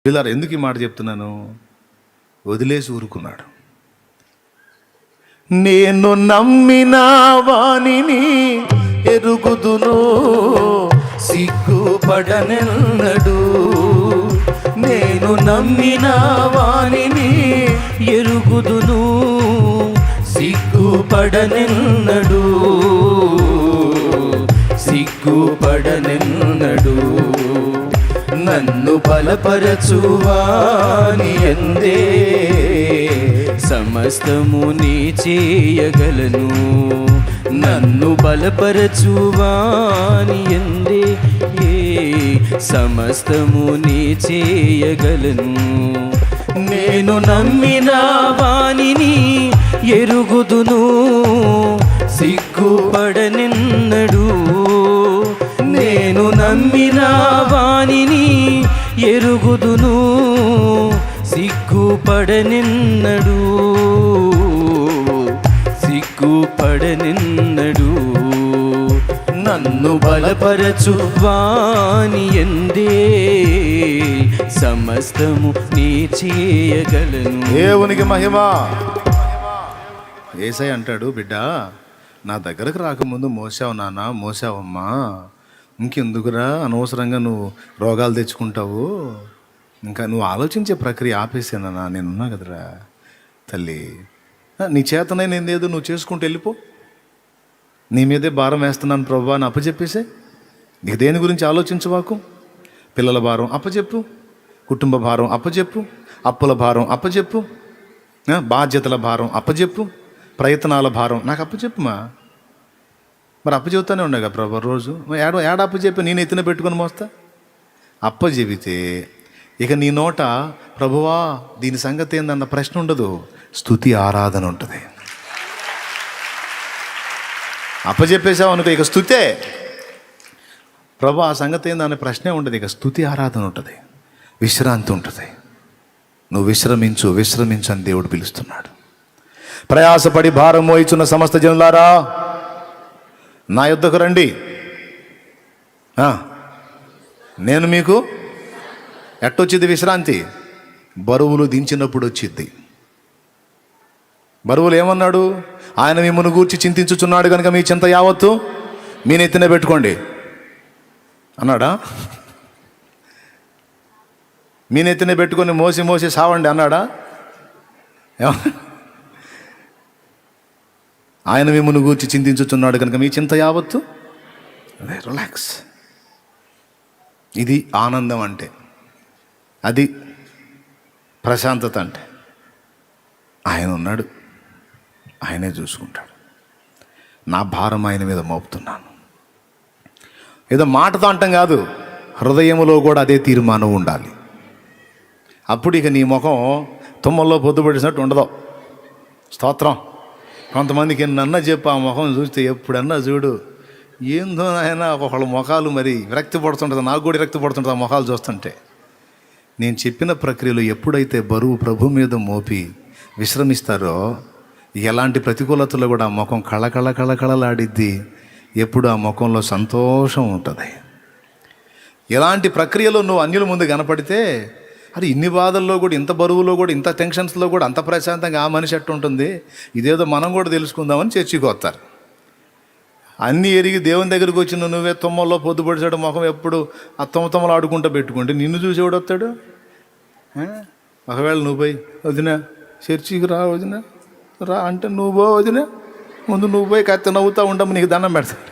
పిల్లలు ఎందుకు ఈ మాట చెప్తున్నాను? వదిలేసి ఊరుకున్నాడు. నేను నమ్మిన వానిని ఎరుగుదును, సిగ్గుపడనెన్నడు. నేను నమ్మిన వానిని ఎరుగుదును, సిగ్గుపడనెన్నడు, సిగ్గుపడనెన్నడు. నన్ను బలపరచువాని యందే సమస్తము నీ చేయగలను. నన్ను బలపరచువాని యందే సమస్తము నీ చేయగలను. నేను నమ్మిన వానిని ఎరుగుదును, సిగ్గుపడనెన్నడు. నేను నమ్మిన వానిని ఎరుగుదును, సిగ్గుపడనెన్నడు, సిగ్గుపడనెన్నడు. నన్ను బలపరచు వాని యందే సమస్తము నీ చేయగలను. దేవునికి మహిమ. యేసయ్య అంటాడు, బిడ్డ నా దగ్గరకు రాకముందు మోసావు నాన్న, మోసావమ్మా, ఇంకెందుకురా అనవసరంగా నువ్వు రోగాలు తెచ్చుకుంటావు, ఇంకా నువ్వు ఆలోచించే ప్రక్రియ ఆపేసానన్నా, నేనున్నా కదరా తల్లి, నీ చేతనైనా ఏదో నువ్వు చేసుకుంటూ వెళ్ళిపో, నీ మీదే భారం వేస్తున్నాను ప్రభువా అని అప్పచెప్పేసే. నీకు దేని గురించి ఆలోచించవాకు. పిల్లల భారం అప్పచెప్పు, కుటుంబ భారం అప్పచెప్పు, అప్పుల భారం అప్పచెప్పు, బాధ్యతల భారం అప్పచెప్పు, ప్రయత్నాల భారం నాకు అప్పచెప్పుమా. మరి అప్పచెబుతానే ఉండగా ప్రభు రోజు ఏడ అప్పచెప్పి నేను ఎత్తున పెట్టుకొని మోస్తా. అప్పచెబితే ఇక నీ నోట ప్రభువా దీని సంగతి ఏందన్న ప్రశ్న ఉండదు, స్తుతి ఆరాధన ఉంటుంది. అప్పచెప్పేసావు అనుకో, ఇక స్తుతే. ప్రభు ఆ సంగతి ఏందన్న ప్రశ్నే ఉండదు, ఇక స్తుతి ఆరాధన ఉంటుంది, విశ్రాంతి ఉంటుంది. నువ్వు విశ్రమించు, విశ్రమించు అని దేవుడు పిలుస్తున్నాడు. ప్రయాసపడి భారం మోయిచున్న సమస్త జనులారా నా యొద్దకు రండి, నేను మీకు ఎట్టొచ్చిద్ది విశ్రాంతి? బరువులు దించినప్పుడు వచ్చిద్ది. బరువులు ఏమన్నాడు? ఆయన మిమ్మల్ని గూర్చి చింతించుచున్నాడు కనుక మీ చింత యావత్తు మీ నెత్తిన పెట్టుకోండి అన్నాడా? మీ నెత్తిన పెట్టుకొని మోసి మోసి సావండి అన్నాడా? ఆయన మిమ్మల్ని గూర్చి చింతించుచున్నాడు కనుక మీ చింత యావత్తు రిలాక్స్. ఇది ఆనందం అంటే, అది ప్రశాంతత అంటే. ఆయన ఉన్నాడు, ఆయనే చూసుకుంటాడు. నా భారం ఆయన మీద మోపుతున్నాను. ఏదో మాటతో అంటాం కాదు, హృదయంలో కూడా అదే తీర్మానం ఉండాలి. అప్పుడు ఇక నీ ముఖం తుమ్మల్లో పొద్దుపడినట్టు ఉండదు. స్తోత్రం. కొంతమందికి ఎన్నన్నా చెప్పు, ఆ ముఖం చూస్తే ఎప్పుడన్నా చూడు ఏందో ఆయన ఒకళ్ళ ముఖాలు మరి విరక్తి పడుతుంటుంది. నాకు కూడా విరక్తి పడుతుంటుంది ఆ ముఖాలు చూస్తుంటే. నేను చెప్పిన ప్రక్రియలో ఎప్పుడైతే బరువు ప్రభు మీద మోపి విశ్రమిస్తారో ఎలాంటి ప్రతికూలతలో కూడా ఆ ముఖం కళకళ కళకళలాడిద్ది. ఎప్పుడు ఆ ముఖంలో సంతోషం ఉంటుంది. ఎలాంటి ప్రక్రియలో నువ్వు అన్యుల ముందు కనపడితే, అది ఇన్ని బాధల్లో కూడా, ఇంత బరువులో కూడా, ఇంత టెన్షన్స్లో కూడా అంత ప్రశాంతంగా ఆ మనిషి ఎట్టు ఉంటుంది, ఇదేదో మనం కూడా తెలుసుకుందామని చర్చికి వస్తారు. అన్నీ ఎరిగి దేవుని దగ్గరికి వచ్చిన నువ్వే తుమ్మల్లో పొద్దుపడిచాడు ముఖం ఎప్పుడు ఆ తుమ్మలు ఆడుకుంటూ పెట్టుకుంటే నిన్ను చూసేవాడు వస్తాడు. ఒకవేళ నువ్వు పోయి వదినా చర్చికి రా, వదినా రా అంటే నువ్వు పో వదినా, ముందు నువ్వు పోయి కత్తి నవ్వుతూ ఉంటాము, నీకు దండం పెడతాడు.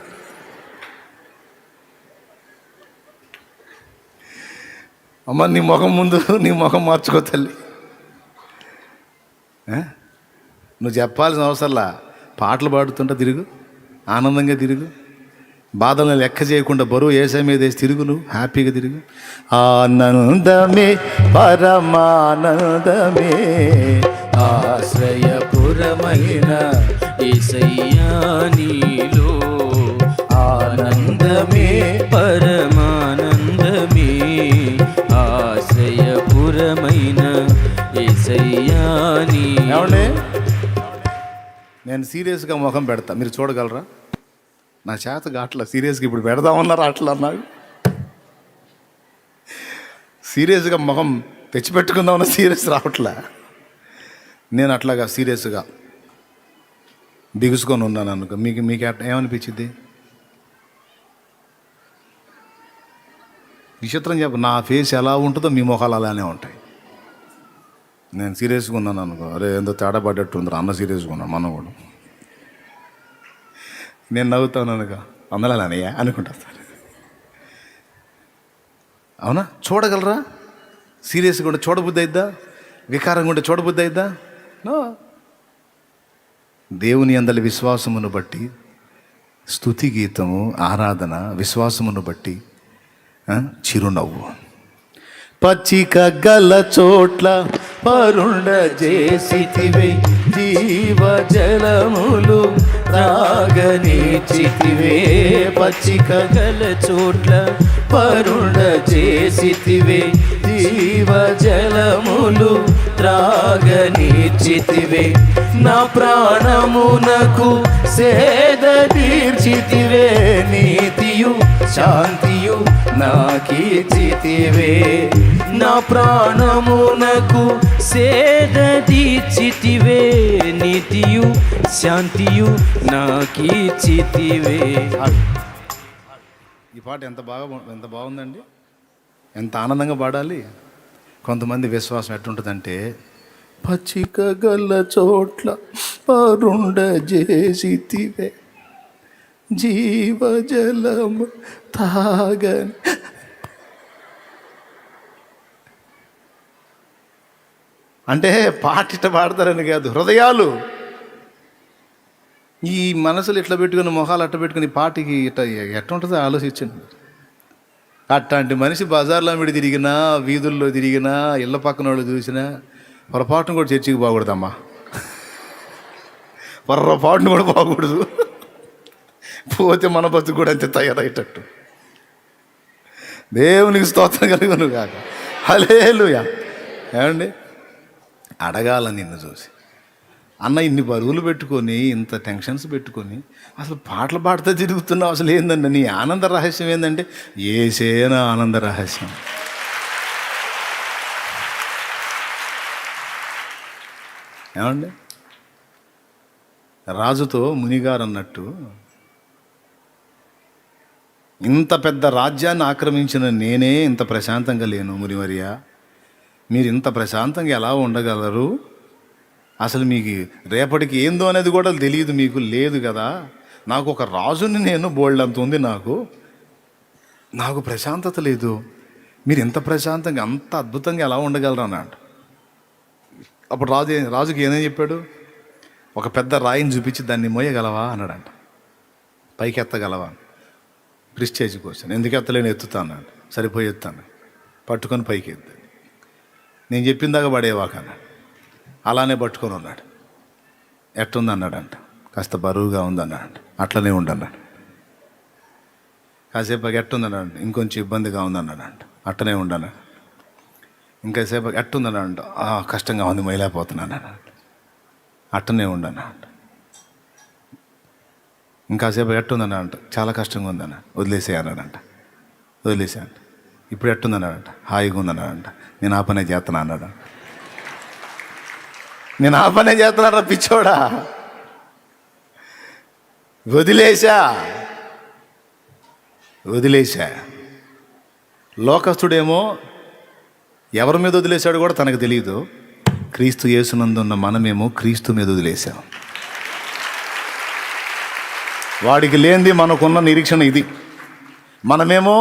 అమ్మ నీ ముఖం ముందు నీ ముఖం మార్చుకో తల్లి. నువ్వు చెప్పాల్సిన అవసరంలా, పాటలు పాడుతుంటా తిరుగు, ఆనందంగా తిరుగు, బాధలను లెక్క చేయకుండా బరువు ఏసై మీద వేసి తిరుగు, నువ్వు హ్యాపీగా తిరుగు. ఆనందమే పరమానందమే ఆశ్రయపురమైన యేసయ్యా నీలో, ఆనందమే పరమానందమే ఆశ్రయపురమైన యేసయ్యా నీలో. నేను సీరియస్గా ముఖం పెడతా, మీరు చూడగలరా? నా చేత అట్లా సీరియస్గా ఇప్పుడు పెడదామన్నారు అట్లా నాకు. సీరియస్గా ముఖం తెచ్చిపెట్టుకుందామన్న సీరియస్ రావట్లే. నేను అట్లాగా సీరియస్గా బిగుసుకొని ఉన్నాను అనుకో, మీకు మీకు ఏమనిపించింది? విచిత్రం చెప్ప, నా ఫేస్ ఎలా ఉంటుందో మీ మొహాలు అలానే ఉంటాయి. నేను సీరియస్గా ఉన్నాను అనుకో, అరే ఏందో తేడా పడ్డట్టు ఉందిరా, అన్న సీరియస్గా ఉన్నాను మనం కూడా. నేను నవ్వుతాను అనుకో, అందరూ అలానయ్యా అనుకుంటారు. అవునా? చూడగలరా? సీరియస్గా ఉంటే చూడబుద్ధి అయిద్దా? వికారంగా ఉంటే చూడబుద్ధి అయిద్దా? నో. దేవుని యందలి విశ్వాసమును బట్టి స్తుతి గీతము, ఆరాధన, విశ్వాసమును బట్టి చిరునవ్వు. పచ్చిక గల చోట్ల పరుండ చేసితివే, జీవ జలములు త్రాగనీచితివే. పచ్చిక గల చోట్ల పరుండ చేసితివే, జీవ జలములు త్రాగనీచితివే. నా ప్రాణమునకు సేద తీర్చితివే, నీతియు శాంతియు నాకీచితివే. నా ప్రాణమునకు సేద తీర్చితివే, నీతియు శాంతియు నాకీచితివే. ఈ పాట ఎంత బాగుందండి, ఎంత ఆనందంగా పాడాలి. కొంతమంది విశ్వాసం ఎట్టుంటుందంటే, పచ్చిక గల చోట్ల పరుండ చేసితివే, జీవజలము తాగని. అంటే పాట ఇట్ట పాడతారని కాదు, హృదయాలు ఈ మనసులు ఇట్లా పెట్టుకుని, మొహాలు అట్ట పెట్టుకుని పాటికి ఎట్ట ఉంటుందో ఆలోచించండి. అట్లాంటి మనిషి బజార్లో మిడి తిరిగినా, వీధుల్లో తిరిగినా, ఇళ్ళ పక్కన వాళ్ళు చూసినా పొరపాటును కూడా చర్చికి పోకూడదమ్మా. పొరపాటును కూడా పోకూడదు. పోతే మన బతుకు కూడా అంతే తయారయ్యేటట్టు. దేవునికి స్తోత్రం కలుగును కాక. హల్లెలూయా. ఏమండి, అడగాల నిన్ను చూసి, అన్న ఇన్ని బరువులు పెట్టుకొని, ఇంత టెన్షన్స్ పెట్టుకొని అసలు పాటలు పాడుతూ తిరుగుతున్నావు, అసలు ఏందండి నీ ఆనంద రహస్యం ఏంటంటే, ఏసేనా ఆనంద రహస్యం. ఏమండి, రాజుతో మునిగారు అన్నట్టు, ఇంత పెద్ద రాజ్యాన్ని ఆక్రమించిన నేనే ఇంత ప్రశాంతంగా లేను. మునివర్య, మీరు ఇంత ప్రశాంతంగా ఎలా ఉండగలరు? అసలు మీకు రేపటికి ఏందో అనేది కూడా తెలియదు, మీకు లేదు కదా. నాకు ఒక రాజుని నేను, బోల్డంత ఉంది నాకు ప్రశాంతత లేదు. మీరు ఇంత ప్రశాంతంగా, అంత అద్భుతంగా ఎలా ఉండగలరు అన్నాడు. అప్పుడు రాజుకి ఏమని చెప్పాడు? ఒక పెద్ద రాయిని చూపించి దాన్ని మోయగలవా అన్నాడంట. పైకి ఎత్తగలవా? Prestige question. ఎందుకు ఎత్తలేని? ఎత్తుతా అన్నాడు. సరిపోయి ఎత్తాను, పట్టుకొని పైకి ఎత్తాను. నేను చెప్పిందాకా పడేవాక అన్నాడు. అలానే పట్టుకొని ఉన్నాడు. ఎట్టుంది అన్నాడంట. కాస్త బరువుగా ఉందన్నాడు. అట్లనే ఉండన్నాడు. కాసేపు ఎట్టుందన్నాడు. ఇంకొంచెం ఇబ్బందిగా ఉందన్నాడంట. అట్టనే ఉండన్నాడు. ఇంకాసేపు ఎట్టుందన్నాడు. కష్టంగా ఉంది, మైలేకపోతున్నాను అన్నాడు. అట్టనే ఉండన్నాడు. ఇంకాసేపు ఎట్టుందన్నాడంట. చాలా కష్టంగా ఉందన్నాడు. వదిలేసే అన్నాడంట. వదిలేసాడు. ఇప్పుడు ఎట్టుందన్నాడంట. హాయిగా ఉందన్నాడంట. నేను ఆ పనే చేస్తున్నా అన్నాడు. నేను ఆ పనే చేస్తున్నారా పిచ్చోడా? వదిలేశా. లోకస్తుడేమో ఎవరి మీద వదిలేశాడు కూడా తనకు తెలియదు. క్రీస్తు యేసునందున్న మనమేమో క్రీస్తు మీద వదిలేశాం. వాడికి లేనిది మనకున్న నిరీక్షణ ఇది. మనమేమో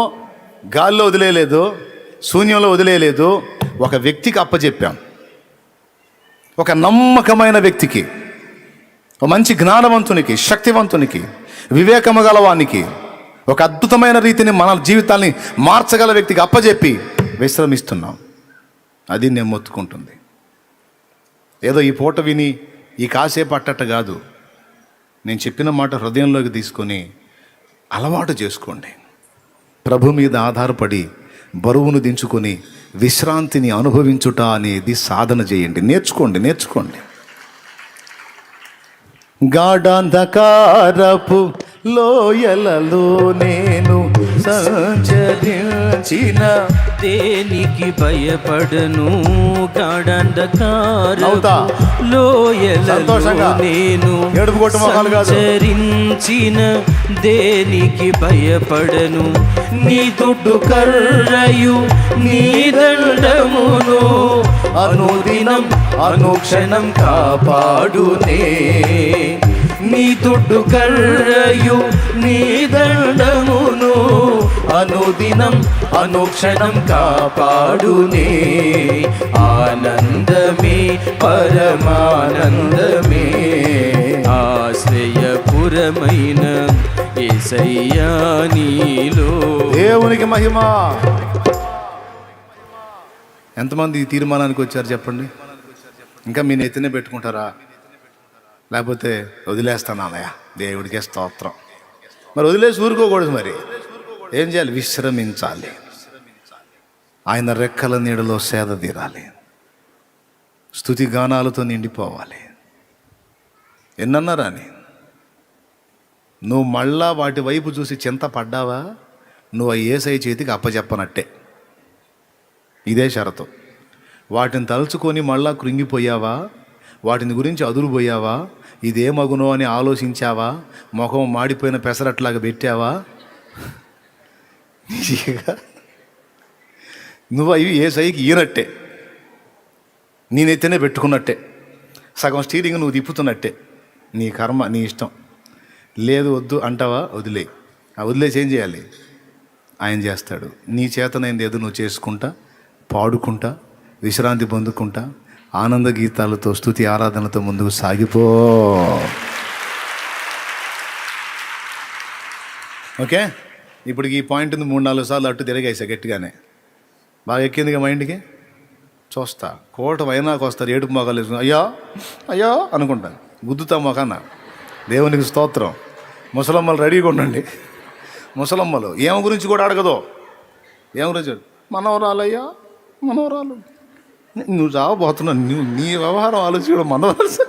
గాల్లో వదిలేయలేదు, శూన్యంలో వదిలేయలేదు, ఒక వ్యక్తికి అప్పచెప్పాం. ఒక నమ్మకమైన వ్యక్తికి, ఒక మంచి జ్ఞానవంతునికి, శక్తివంతునికి, వివేకము గలవానికి, ఒక అద్భుతమైన రీతిని మన జీవితాన్ని మార్చగల వ్యక్తికి అప్పచెప్పి విశ్రమిస్తున్నాం. అది నేను మొత్తుకుంటుంది. ఏదో ఈ పూట విని ఈ కాసేపు అట్టట్ట కాదు. నేను చెప్పిన మాట హృదయంలోకి తీసుకొని అలవాటు చేసుకోండి. ప్రభు మీద ఆధారపడి బరువును దించుకొని విశ్రాంతిని అనుభవించుట అనేది సాధన చేయండి. నేర్చుకోండి. గాఢాంధకారపు లోయలలో నేను సంచరించిన దేనికి భయపడను గాఢంధకారపు లోయలలో నేను సంచరించిన దేనికి భయపడను. నీ దుడ్డు కర్రయు నీ దండమును అనుదినం అనుక్షణం కాపాడునే. నీ దుడ్డు కర్రయు నీ దండమును అనుదినం అనుక్షణం కాపాడునే. ఆనందమే పరమానందమే ఆశ్రయపురమైన యేసయ్యా నీలో. దేవునికి మహిమ. ఎంతమంది ఈ తీర్మానానికి వచ్చారు చెప్పండి? ఇంకా మీ నెత్తినే పెట్టుకుంటారా? లేకపోతే వదిలేస్తాను అన్నయ్య, దేవుడికే స్తోత్రం. మరి వదిలేసి ఊరుకోకూడదు. మరి ఏం చేయాలి? విశ్రమించాలి. ఆయన రెక్కల నీడలో సేద తీరాలి. స్తుతి గానాలతో నిండిపోవాలి. ఎన్నన్నారా అని నువ్వు మళ్ళా వాటి వైపు చూసి చింత పడ్డావా, నువ్వు ఆ యేసయ్య చేతికి అప్పచెప్పనట్టే. ఇదే షరతు. వాటిని తలుచుకొని మళ్ళా కృంగిపోయావా, వాటిని గురించి అదురుపోయావా, ఇదేమగునో అని ఆలోచించావా, ముఖం మాడిపోయిన పెసరట్లాగా పెట్టావా, నువ్వు అవి యేసయ్యకి ఈనట్టే, నేనైతేనే పెట్టుకున్నట్టే, సగం స్టీరింగ్ నువ్వు తిప్పుతున్నట్టే. నీ కర్మ, నీ ఇష్టం. లేదు వద్దు అంటావా, వదిలే. ఆ వదిలేసి ఏం చేయాలి? ఆయన చేస్తాడు. నీ చేతనైంది ఏదో నువ్వు చేసుకుంటా, పాడుకుంటా, విశ్రాంతి పొందుకుంటా, ఆనంద గీతాలతో స్తుతి ఆరాధనతో ముందుకు సాగిపో. ఓకే, ఇప్పుడు ఈ పాయింట్ని 3-4 సార్లు అట్టు తిరిగేసా గట్టిగానే. బాగా ఎక్కిందిగా మైండ్కి. చూస్తా కోట వైనాకు వస్తారు, ఏడుపు మొగాలు వేసుకుని అయ్యో అయ్యో అనుకుంటాను, గుద్దుతా మొఖాన. దేవునికి స్తోత్రం. ముసలమ్మలు రెడీగా ఉండండి. ముసలమ్మలు ఏమ గురించి కూడా అడగదు. ఏమ గురించి? మనవరాలయ్యా మనవరాలు. నువ్వు చావబోతున్నావు, నువ్వు నీ వ్యవహారం ఆలోచించడం మనవరాలు.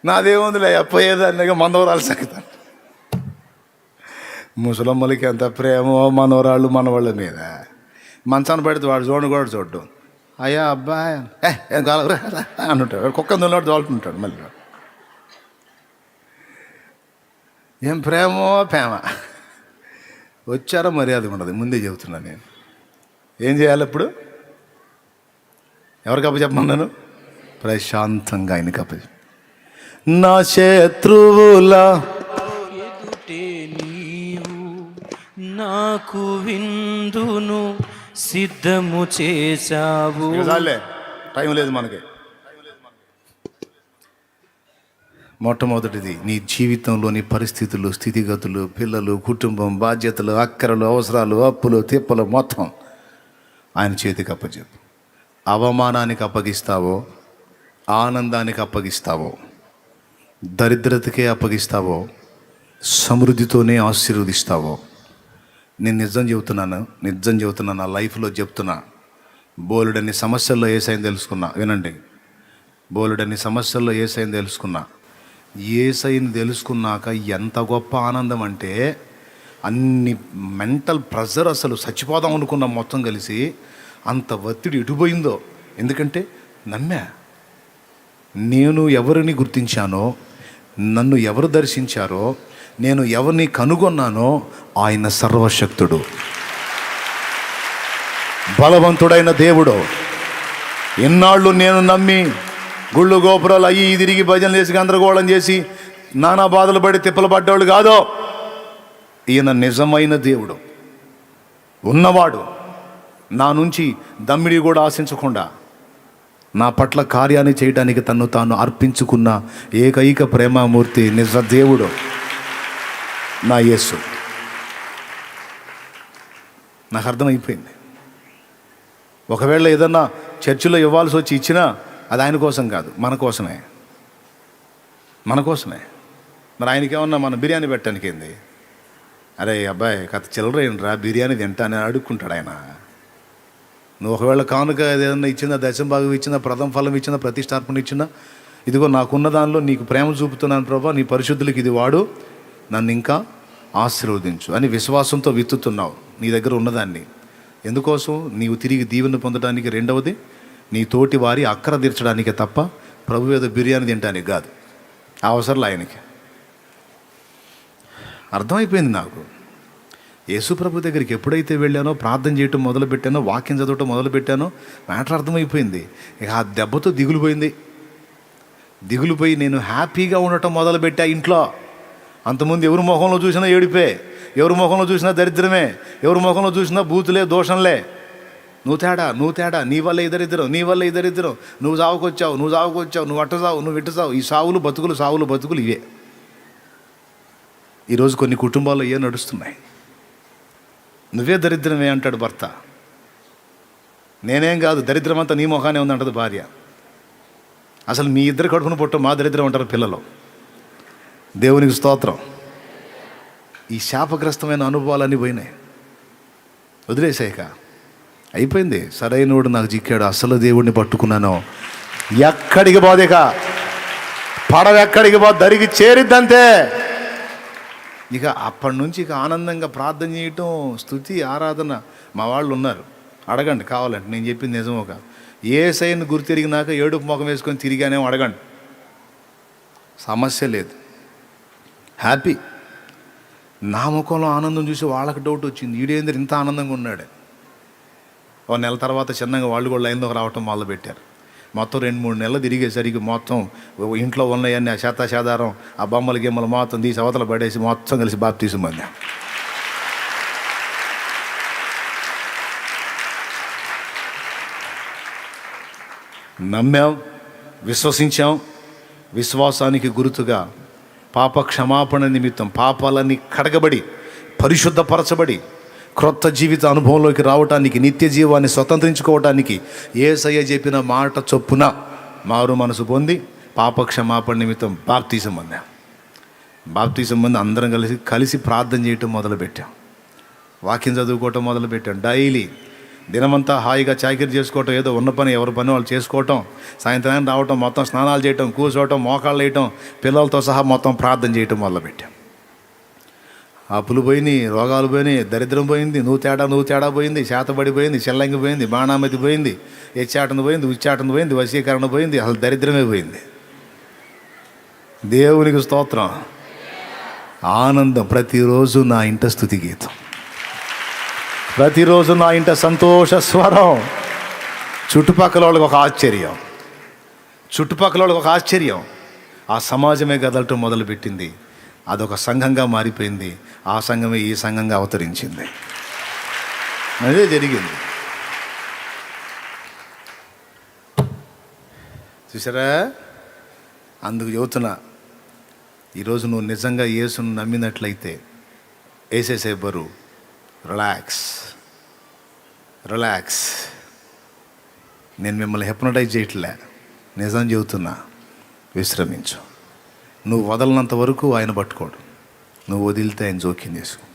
నాదేముందిలే అప్పయ్యేదాన్నిగా మనవరాలు సంగీతం. ముసలమ్మలకి ఎంత ప్రేమో మనవరాళ్ళు మనవాళ్ళ మీద. మంచాన్ని పెడితే వాడు చూడండి కూడా చూడ్డు. అయ్యా అబ్బాయి ఏం కాలరా అని ఉంటాడు. కుక్క దొల్లాడు తోలుతుంటాడు. మళ్ళీ ఏం ప్రేమో ప్రేమ. వచ్చారో మర్యాద ఉండదు. ముందే చెబుతున్నా నేను. ఏం చేయాలి ఇప్పుడు? ఎవరికి అప్పచెప్పమన్నాను? ప్రశాంతంగా ఆయనకి అప్పచెప్ప. నా శత్రువుల ఎదుటే నీవు నాకు విందును సిద్ధము చేశావు. టైం లేదు మనకి. మొట్టమొదటిది, నీ జీవితంలోని పరిస్థితులు, స్థితిగతులు, పిల్లలు, కుటుంబం, బాధ్యతలు, అక్కరలు, అవసరాలు, అప్పులు, తిప్పలు మొత్తం ఆయన చేతికి అప్పచెప్పు. అవమానానికి అప్పగిస్తావో, ఆనందానికి అప్పగిస్తావో, దరిద్రతకే అప్పగిస్తావో, సమృద్ధితోనే ఆశీర్వదిస్తావో, నేను నిజం చెబుతున్నాను. నా లైఫ్లో చెప్తున్నా. బోలెడన్ని సమస్యల్లో యేసయ్యని తెలుసుకున్నా. వినండి, బోలెడన్ని సమస్యల్లో యేసయ్యని తెలుసుకున్నా. యేసయ్యని తెలుసుకున్నాక ఎంత గొప్ప ఆనందం అంటే, అన్ని మెంటల్ ప్రెషర్, అసలు చచ్చిపోదాం అనుకున్నాం మొత్తం కలిసి. అంత ఒత్తిడి ఎటుపోయిందో. ఎందుకంటే నమ్మా. నేను ఎవరిని గుర్తించానో, నన్ను ఎవరు దర్శించారో, నేను ఎవరిని కనుగొన్నానో ఆయన సర్వశక్తుడు, బలవంతుడైన దేవుడు. ఎన్నాళ్ళు నేను నమ్మి గుళ్ళు గోపురాలు అయ్యి తిరిగి భజనలు వేసి గందరగోళం చేసి నానా బాధలు పడి తిప్పలు పడ్డవాళ్ళు కాదో. ఈయన నిజమైన దేవుడు, ఉన్నవాడు. నా నుంచి దమ్మిడి కూడా ఆశించకుండా నా పట్ల కార్యాన్ని చేయడానికి తన్ను తాను అర్పించుకున్న ఏకైక ప్రేమామూర్తి నిజ దేవుడు నా యేసు. నాకు అర్థమైపోయింది. ఒకవేళ ఏదన్నా చర్చిలో ఇవ్వాల్సి వచ్చి ఇచ్చినా అది ఆయన కోసం కాదు, మన కోసమే. మరి ఆయనకి ఏమన్నా మన బిర్యానీ పెట్టడానికి ఏంది? అరే అబ్బాయి కథ చిల్లరేంట్రా, బిర్యానీ తింటానని అడుక్కుంటాడు ఆయన. నువ్వు ఒకవేళ కానుక ఏదైనా ఇచ్చిందా, దశమ భాగం ఇచ్చిందా, ప్రథమ ఫలం ఇచ్చిందా, ప్రతిష్టార్పణ ఇచ్చిందా, ఇదిగో నాకున్న దానిలో నీకు ప్రేమ చూపుతున్నాను ప్రభా, నీ పరిశుద్ధులకి ఇది వాడు, నన్ను ఇంకా ఆశీర్వదించు అని విశ్వాసంతో విత్తుతున్నావు నీ దగ్గర ఉన్నదాన్ని. ఎందుకోసం? నీవు తిరిగి దీవెన పొందడానికి. రెండవది, నీ తోటి వారి అక్కర తీర్చడానికే తప్ప ప్రభు ఏదో బిర్యానీ తినడానికి కాదు. ఆ అవసరం ఆయనకి. అర్థమైపోయింది నాకు. యేసు ప్రభు దగ్గరికి ఎప్పుడైతే వెళ్ళానో, ప్రార్థన చేయటం మొదలుపెట్టానో, వాక్యం చదవటం మొదలుపెట్టానో మ్యాటర్ అర్థమైపోయింది. ఇక ఆ దెబ్బతో దిగులుపోయింది. దిగులుపోయి నేను హ్యాపీగా ఉండటం మొదలుపెట్టా ఇంట్లో. అంతకుముందు ఎవరి ముఖంలో చూసినా ఏడిపే, ఎవరి ముఖంలో చూసినా దరిద్రమే, ఎవరి ముఖంలో చూసినా బూతులే, దోషంలే. నువ్వు తేడా, నీ వల్ల ఇద్దరిద్దరం, నువ్వు సావుకొచ్చావు, నువ్వు అట్ట సావు, నువ్వు ఇట్ట సావు. ఈ సావులు బతుకులు ఇవే. ఈరోజు కొన్ని కుటుంబాల్లో ఏ నడుస్తున్నాయి. నువ్వే దరిద్రమే అంటాడు భర్త. నేనేం కాదు, దరిద్రం అంతా నీ ముఖానే ఉందంటది భార్య. అసలు మీ ఇద్దరు కడుపున పుట్ట మా దరిద్రం అంటారు పిల్లలు. దేవునికి స్తోత్రం. ఈ శాపగ్రస్తమైన అనుభవాలన్నీ పోయినాయి, వదిలేసాక అయిపోయింది. సరైనోడు నాకు చిక్కాడు, అసలు దేవుడిని పట్టుకున్నాను. ఎక్కడికి పోదేక పడవ ఎక్కడికి పో, దరికి చేరిద్దంతే. ఇక అప్పటి నుంచి ఇక ఆనందంగా ప్రార్థన చేయటం, స్తుతి, ఆరాధన. మా వాళ్ళు ఉన్నారు, అడగండి కావాలంటే. నేను చెప్పింది నిజం. ఒక యేసయ్యను గురి తిరిగినాక ఏడుపు ముఖం వేసుకొని తిరిగానేమో అడగండి, సమస్య లేదు, హ్యాపీ. నా ముఖంలో ఆనందం చూసి వాళ్ళకి డౌట్ వచ్చింది, ఈడేంద్ర ఇంత ఆనందంగా ఉన్నాడు. ఓ నెల తర్వాత చిన్నగా వాళ్ళు కూడా లైన్లోకి రావటం మొదలుపెట్టారు. మొత్తం 2-3 నెలలు తిరిగేసరికి మొత్తం ఇంట్లో ఉన్నాయన్నీ ఆ శాతాధారం, ఆ బొమ్మల గిమ్మలు మొత్తం తీసి అవతల పడేసి మొత్తం కలిసి బాప్తీసం పొందాం. నమ్మాం, విశ్వసించాం. విశ్వాసానికి గుర్తుగా పాప క్షమాపణ నిమిత్తం పాపాలన్నీ కడగబడి పరిశుద్ధపరచబడి క్రొత్త జీవిత అనుభవంలోకి రావటానికి, నిత్య జీవాన్ని స్వతంత్రించుకోవటానికి యేసయ్య చెప్పిన మాట చొప్పున మారు మనసు పొంది పాప క్షమాపణ నిమిత్తం బాప్తీసం పొందాం. బాప్తీసం పొంది అందరం కలిసి ప్రార్థన చేయటం మొదలుపెట్టాం. వాక్యం చదువుకోవటం మొదలుపెట్టాం. డైలీ దినమంతా హాయిగా చాకిరీ చేసుకోవటం, ఏదో ఉన్న పని ఎవరి పని వాళ్ళు చేసుకోవటం, సాయంత్రానికి రావటం, మొత్తం స్నానాలు చేయటం, కూర్చోవటం, మోకాళ్ళు వేయటం, పిల్లలతో సహా మొత్తం ప్రార్థన చేయటం మొదలుపెట్టాం. అప్పులు పోయినాయి, రోగాలు పోయినాయి, దరిద్రం పోయింది, నువ్వు తేడా పోయింది, శాతబడి పోయింది, చెల్లంగి పోయింది, బాణామతి పోయింది, ఎచ్చాటన పోయింది, ఉచ్చాటన పోయింది, వశీకరణ పోయింది, అసలు దరిద్రమే పోయింది. దేవునికి స్తోత్రం. ఆనందం. ప్రతిరోజు నా ఇంట స్తుతి గీతం, ప్రతిరోజు నా ఇంట సంతోష స్వరం. చుట్టుపక్కల వాళ్ళకి ఒక ఆశ్చర్యం. ఆ సమాజమే కదలటం మొదలుపెట్టింది. అదొక సంఘంగా మారిపోయింది. ఆ సంఘమే ఈ సంఘంగా అవతరించింది. అదే జరిగింది. చూసారా? అందుకు చెబుతున్నా, ఈరోజు నువ్వు నిజంగా యేసును నమ్మినట్లయితే వేసేసే బరువు. రిలాక్స్. నేను మిమ్మల్ని హిప్నటైజ్ చేయట్లే, నిజం చెబుతున్నా. విశ్రమించు. నువ్వు వదలనంత వరకు ఆయన పట్టుకోడు, నువ్వు వదిలితే ఆయన జోక్యం చేసుకో.